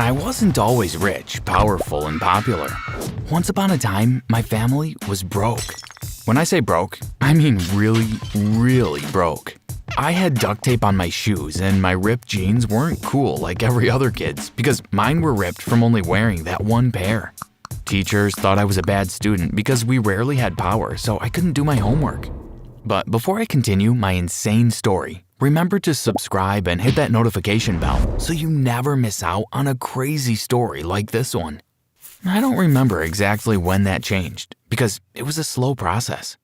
I wasn't always rich, powerful, and popular. Once upon a time, my family was broke. When I say broke, I mean really, really broke. I had duct tape on my shoes and my ripped jeans weren't cool like every other kid's because mine were ripped from only wearing that one pair. Teachers thought I was a bad student because we rarely had power, so I couldn't do my homework. But before I continue my insane story, remember to subscribe and hit that notification bell so you never miss out on a crazy story like this one. I don't remember exactly when that changed because it was a slow process.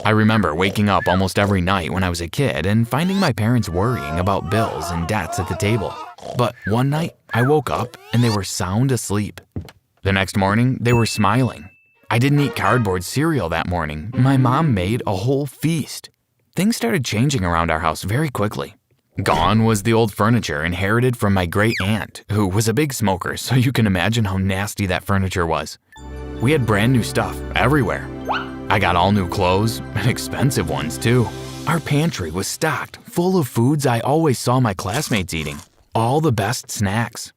I remember waking up almost every night when I was a kid and finding my parents worrying about bills and debts at the table. But one night, I woke up and they were sound asleep. The next morning, they were smiling. I didn't eat cardboard cereal that morning. My mom made a whole feast. Things started changing around our house very quickly. Gone was the old furniture inherited from my great aunt, who was a big smoker, so you can imagine how nasty that furniture was. We had brand new stuff everywhere. I got all new clothes, and expensive ones too. Our pantry was stocked, full of foods I always saw my classmates eating. All the best snacks.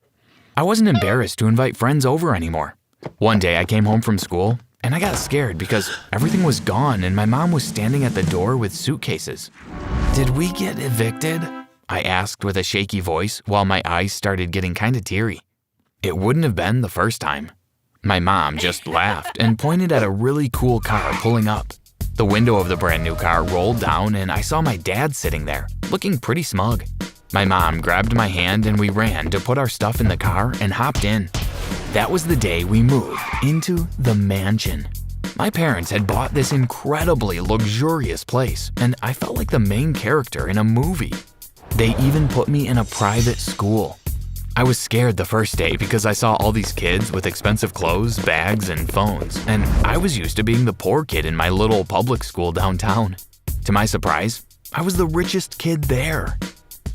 I wasn't embarrassed to invite friends over anymore. One day I came home from school, and I got scared because everything was gone and my mom was standing at the door with suitcases. "Did we get evicted?" I asked with a shaky voice while my eyes started getting kinda teary. It wouldn't have been the first time. My mom just laughed and pointed at a really cool car pulling up. The window of the brand new car rolled down and I saw my dad sitting there, looking pretty smug. My mom grabbed my hand and we ran to put our stuff in the car and hopped in. That was the day we moved into the mansion. My parents had bought this incredibly luxurious place and I felt like the main character in a movie. They even put me in a private school. I was scared the first day because I saw all these kids with expensive clothes, bags, and phones, and I was used to being the poor kid in my little public school downtown. To my surprise, I was the richest kid there.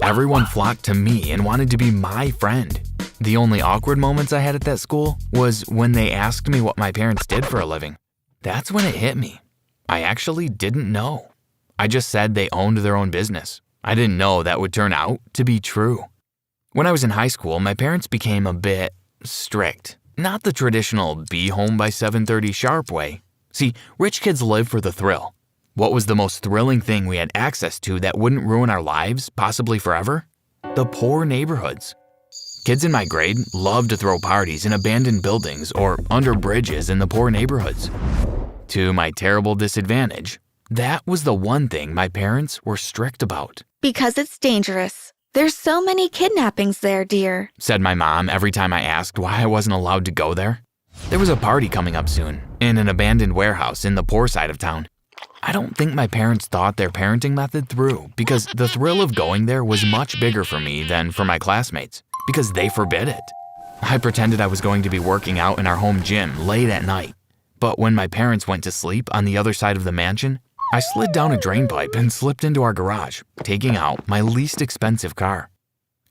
Everyone flocked to me and wanted to be my friend. The only awkward moments I had at that school was when they asked me what my parents did for a living. That's when it hit me. I actually didn't know. I just said they owned their own business. I didn't know that would turn out to be true. When I was in high school, my parents became a bit strict. Not the traditional be home by 7:30 sharp way. See, rich kids live for the thrill. What was the most thrilling thing we had access to that wouldn't ruin our lives, possibly forever? The poor neighborhoods. Kids in my grade loved to throw parties in abandoned buildings or under bridges in the poor neighborhoods. To my terrible disadvantage, that was the one thing my parents were strict about. "Because it's dangerous. There's so many kidnappings there, dear," said my mom every time I asked why I wasn't allowed to go there. There was a party coming up soon in an abandoned warehouse in the poor side of town. I don't think my parents thought their parenting method through because the thrill of going there was much bigger for me than for my classmates because they forbid it. I pretended I was going to be working out in our home gym late at night, but when my parents went to sleep on the other side of the mansion, I slid down a drain pipe and slipped into our garage, taking out my least expensive car.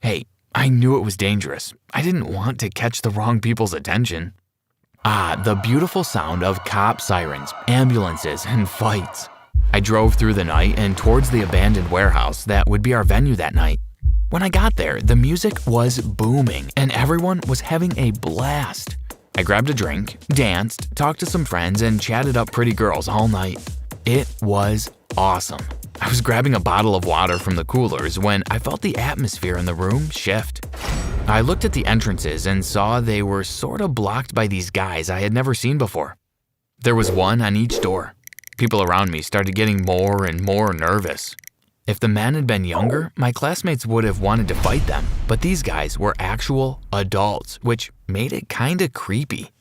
Hey, I knew it was dangerous. I didn't want to catch the wrong people's attention. The beautiful sound of cop sirens, ambulances, and fights. I drove through the night and towards the abandoned warehouse that would be our venue that night. When I got there, the music was booming and everyone was having a blast. I grabbed a drink, danced, talked to some friends, and chatted up pretty girls all night. It was awesome. I was grabbing a bottle of water from the coolers when I felt the atmosphere in the room shift. I looked at the entrances and saw they were sort of blocked by these guys I had never seen before. There was one on each door. People around me started getting more and more nervous. If the men had been younger, my classmates would have wanted to fight them, but these guys were actual adults, which made it kinda creepy.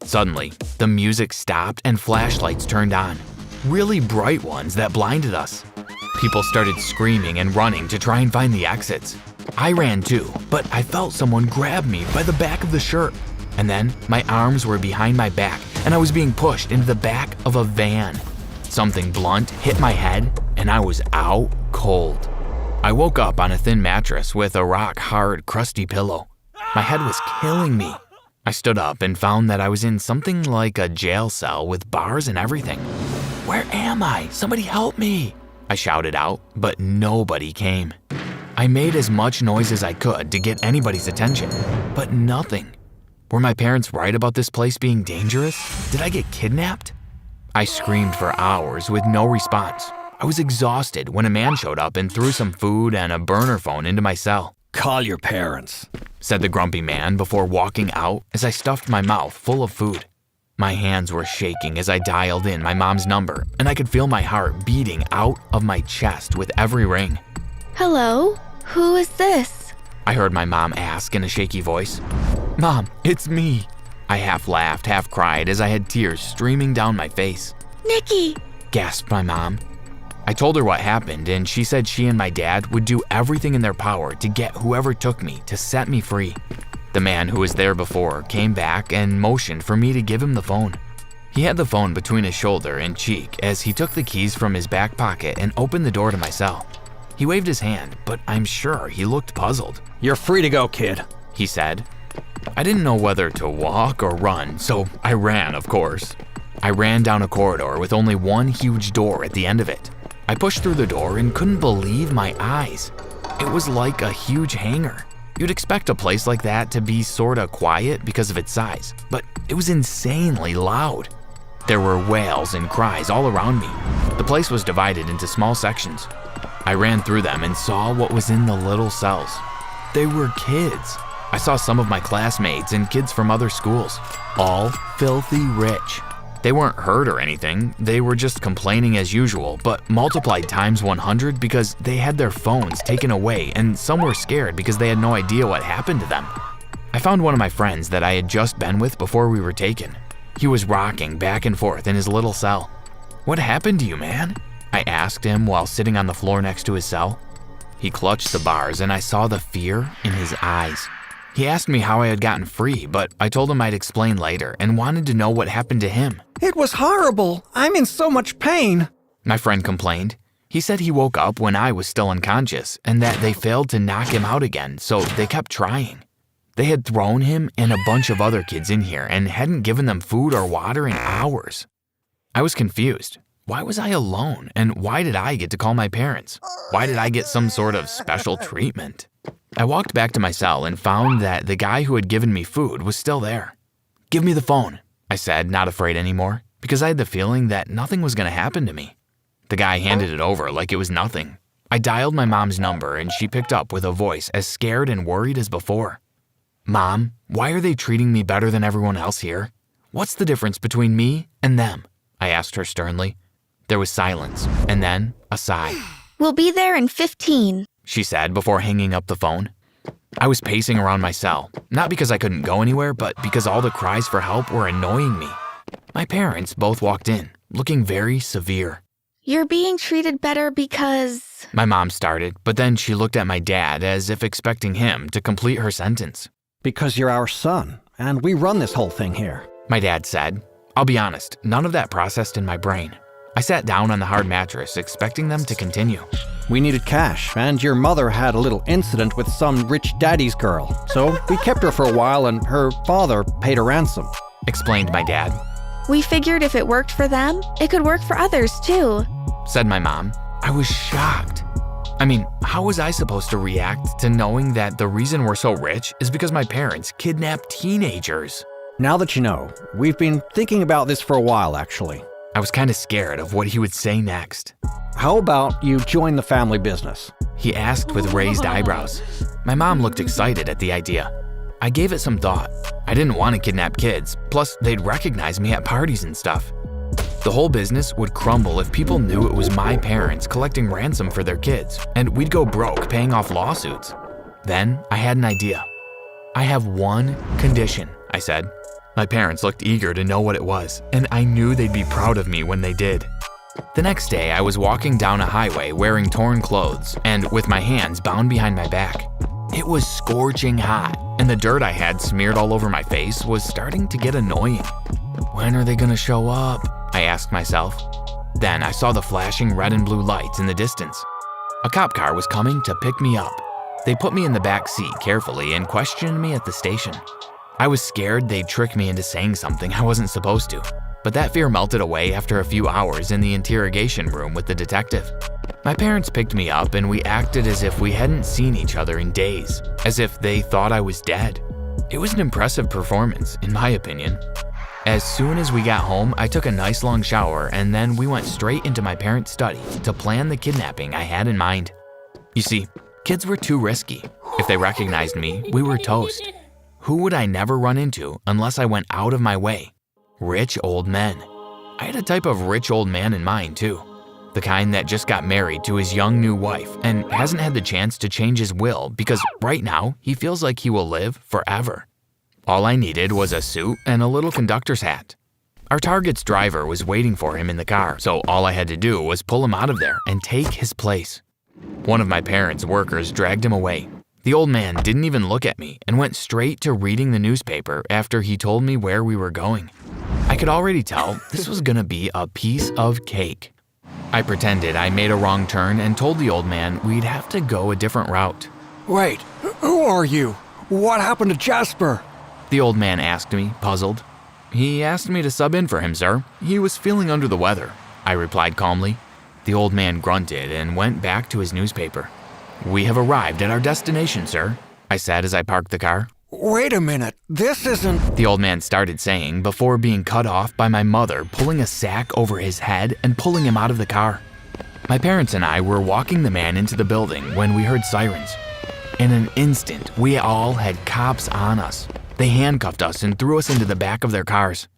Suddenly, the music stopped and flashlights turned on. Really bright ones that blinded us. People started screaming and running to try and find the exits. I ran too, but I felt someone grab me by the back of the shirt. And then my arms were behind my back and I was being pushed into the back of a van. Something blunt hit my head and I was out cold. I woke up on a thin mattress with a rock-hard, crusty pillow. My head was killing me. I stood up and found that I was in something like a jail cell with bars and everything. "Where am I? Somebody help me!" I shouted out, but nobody came. I made as much noise as I could to get anybody's attention, but nothing. Were my parents right about this place being dangerous? Did I get kidnapped? I screamed for hours with no response. I was exhausted when a man showed up and threw some food and a burner phone into my cell. "Call your parents," said the grumpy man before walking out as I stuffed my mouth full of food. My hands were shaking as I dialed in my mom's number, and I could feel my heart beating out of my chest with every ring. Hello? Who is this? I heard my mom ask in a shaky voice. "Mom, it's me." I half laughed, half cried as I had tears streaming down my face. Nikki! Gasped my mom. I told her what happened, and she said she and my dad would do everything in their power to get whoever took me to set me free. The man who was there before came back and motioned for me to give him the phone. He had the phone between his shoulder and cheek as he took the keys from his back pocket and opened the door to my cell. He waved his hand, but I'm sure he looked puzzled. "You're free to go, kid," he said. I didn't know whether to walk or run, so I ran, of course. I ran down a corridor with only one huge door at the end of it. I pushed through the door and couldn't believe my eyes. It was like a huge hangar. You'd expect a place like that to be sorta quiet because of its size, but it was insanely loud. There were wails and cries all around me. The place was divided into small sections. I ran through them and saw what was in the little cells. They were kids. I saw some of my classmates and kids from other schools, all filthy rich. They weren't hurt or anything, they were just complaining as usual, but multiplied times 100 because they had their phones taken away and some were scared because they had no idea what happened to them. I found one of my friends that I had just been with before we were taken. He was rocking back and forth in his little cell. "What happened to you, man?" I asked him while sitting on the floor next to his cell. He clutched the bars and I saw the fear in his eyes. He asked me how I had gotten free, but I told him I'd explain later and wanted to know what happened to him. "It was horrible. I'm in so much pain," my friend complained. He said he woke up when I was still unconscious and that they failed to knock him out again, so they kept trying. They had thrown him and a bunch of other kids in here and hadn't given them food or water in hours. I was confused. Why was I alone, and why did I get to call my parents? Why did I get some sort of special treatment? I walked back to my cell and found that the guy who had given me food was still there. "Give me the phone," I said, not afraid anymore, because I had the feeling that nothing was going to happen to me. The guy handed it over like it was nothing. I dialed my mom's number and she picked up with a voice as scared and worried as before. "Mom, why are they treating me better than everyone else here? What's the difference between me and them?" I asked her sternly. There was silence, and then a sigh. We'll be there in 15. She said before hanging up the phone. I was pacing around my cell, not because I couldn't go anywhere, but because all the cries for help were annoying me. My parents both walked in, looking very severe. You're being treated better because... My mom started, but then she looked at my dad as if expecting him to complete her sentence. "Because you're our son, and we run this whole thing here," My dad said. I'll be honest, none of that processed in my brain. I sat down on the hard mattress, expecting them to continue. "We needed cash, and your mother had a little incident with some rich daddy's girl, so we kept her for a while and her father paid a ransom," Explained my dad. We figured if it worked for them, it could work for others too. Said my mom. I was shocked. I mean, how was I supposed to react to knowing that the reason we're so rich is because my parents kidnapped teenagers? "Now that you know, we've been thinking about this for a while, actually. I was kind of scared of what he would say next. How about you join the family business?" He asked with raised eyebrows. My mom looked excited at the idea. I gave it some thought. I didn't want to kidnap kids, plus they'd recognize me at parties and stuff. The whole business would crumble if people knew it was my parents collecting ransom for their kids, and we'd go broke paying off lawsuits. Then I had an idea. "I have one condition," I said. My parents looked eager to know what it was, and I knew they'd be proud of me when they did. The next day, I was walking down a highway wearing torn clothes and with my hands bound behind my back. It was scorching hot, and the dirt I had smeared all over my face was starting to get annoying. When are they gonna show up? I asked myself. Then I saw the flashing red and blue lights in the distance. A cop car was coming to pick me up. They put me in the back seat carefully and questioned me at the station. I was scared they'd trick me into saying something I wasn't supposed to, but that fear melted away after a few hours in the interrogation room with the detective. My parents picked me up and we acted as if we hadn't seen each other in days, as if they thought I was dead. It was an impressive performance, in my opinion. As soon as we got home, I took a nice long shower and then we went straight into my parents' study to plan the kidnapping I had in mind. You see, kids were too risky. If they recognized me, we were toast. Who would I never run into unless I went out of my way? Rich old men. I had a type of rich old man in mind too. The kind that just got married to his young new wife and hasn't had the chance to change his will because right now he feels like he will live forever. All I needed was a suit and a little conductor's hat. Our target's driver was waiting for him in the car, so all I had to do was pull him out of there and take his place. One of my parents' workers dragged him away. The old man didn't even look at me and went straight to reading the newspaper after he told me where we were going. I could already tell this was gonna be a piece of cake. I pretended I made a wrong turn and told the old man we'd have to go a different route. Wait, who are you? What happened to Jasper? The old man asked me, puzzled. He asked me to sub in for him, sir. He was feeling under the weather, I replied calmly. The old man grunted and went back to his newspaper. We have arrived at our destination, sir, I said as I parked the car. Wait a minute, this isn't… The old man started saying before being cut off by my mother pulling a sack over his head and pulling him out of the car. My parents and I were walking the man into the building when we heard sirens. In an instant, we all had cops on us. They handcuffed us and threw us into the back of their cars.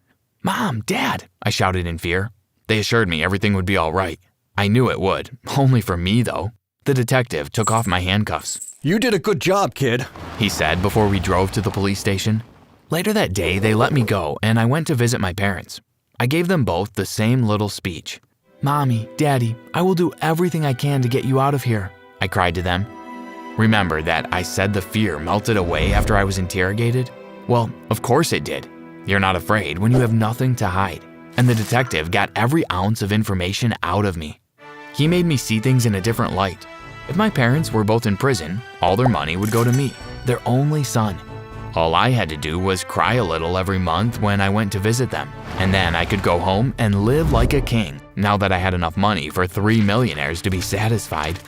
Mom, Dad, I shouted in fear. They assured me everything would be all right. I knew it would, only for me though. The detective took off my handcuffs. You did a good job, kid, he said before we drove to the police station. Later that day, they let me go and I went to visit my parents. I gave them both the same little speech. Mommy, Daddy, I will do everything I can to get you out of here, I cried to them. Remember that I said the fear melted away after I was interrogated? Well, of course it did. You're not afraid when you have nothing to hide. And the detective got every ounce of information out of me. He made me see things in a different light. If my parents were both in prison, all their money would go to me, their only son. All I had to do was cry a little every month when I went to visit them, and then I could go home and live like a king now that I had enough money for 3 millionaires to be satisfied.